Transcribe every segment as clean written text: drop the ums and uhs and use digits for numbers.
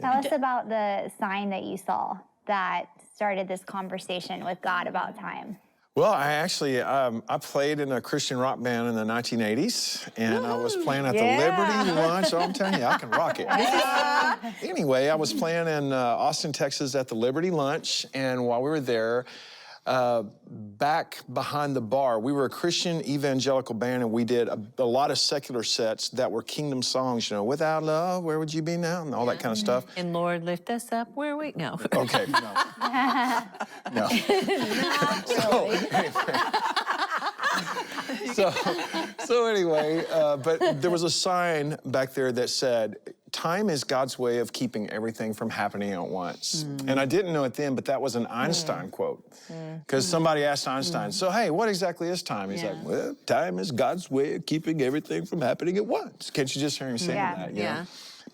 Tell us about the sign that you saw that started this conversation with God about time. Well, I actually, I played in a Christian rock band in the 1980s, and I was playing at the Liberty Lunch. Oh, I'm telling you, I can rock it. Anyway, I was playing in Austin, Texas at the Liberty Lunch, and while we were there, back behind the bar, we were a Christian evangelical band, and we did a lot of secular sets that were kingdom songs, you know, without love, where would you be now, and all that kind of stuff. And Lord, lift us up where we, no. Okay, no. No. So anyway, but there was a sign back there that said, time is God's way of keeping everything from happening at once. And I didn't know it then, but that was an Einstein quote. Because somebody asked Einstein, so hey, what exactly is time? He's like, well, time is God's way of keeping everything from happening at once. Can't you just hear him saying that? You know?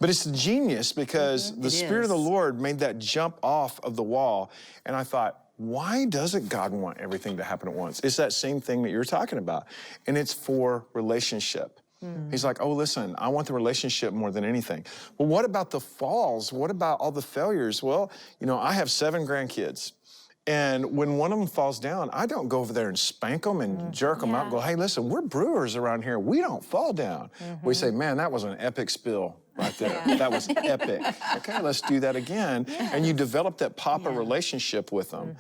But it's genius because the Spirit of the Lord made that jump off of the wall. And I thought, why doesn't God want everything to happen at once? It's that same thing that you're talking about. And it's for relationship. He's like, oh, listen, I want the relationship more than anything. Well, what about the falls? What about all the failures? Well, you know, I have 7 grandkids. And when one of them falls down, I don't go over there and spank them and jerk them up. Go, hey, listen, we're brewers around here. We don't fall down. We say, man, that was an epic spill right there. That was epic. Okay, let's do that again. And you develop that Papa relationship with them.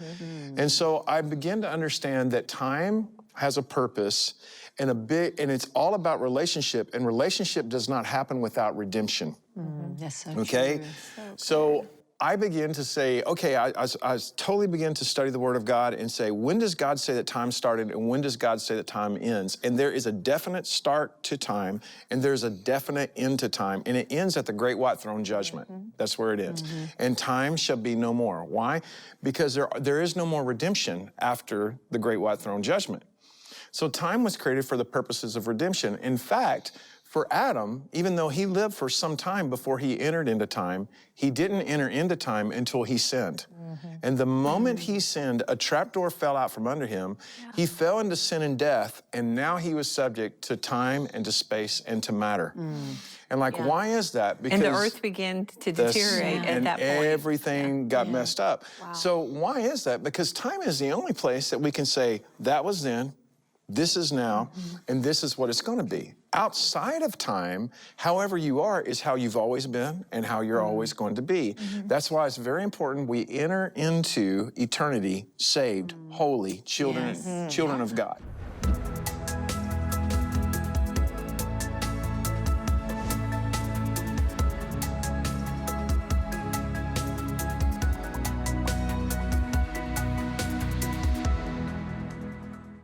And so I began to understand that time has a purpose and it's all about relationship. And relationship does not happen without redemption. That's so okay? true. So I began to say, okay, I totally began to study the Word of God and say, when does God say that time started and when does God say that time ends? And there is a definite start to time and there's a definite end to time, and it ends at the great white throne judgment. That's where it ends. And time shall be no more. Why? Because there is no more redemption after the great white throne judgment. So time was created for the purposes of redemption. In fact, for Adam, even though he lived for some time before he entered into time, he didn't enter into time until he sinned. And the moment he sinned, a trapdoor fell out from under him. He fell into sin and death, and now he was subject to time and to space and to matter. And like, why is that? Because and the earth began to deteriorate at that point. And everything got messed up. So why is that? Because time is the only place that we can say, that was then, this is now, and this is what it's going to be. Outside of time, however you are is how you've always been and how you're always going to be. That's why it's very important we enter into eternity saved, holy children of God.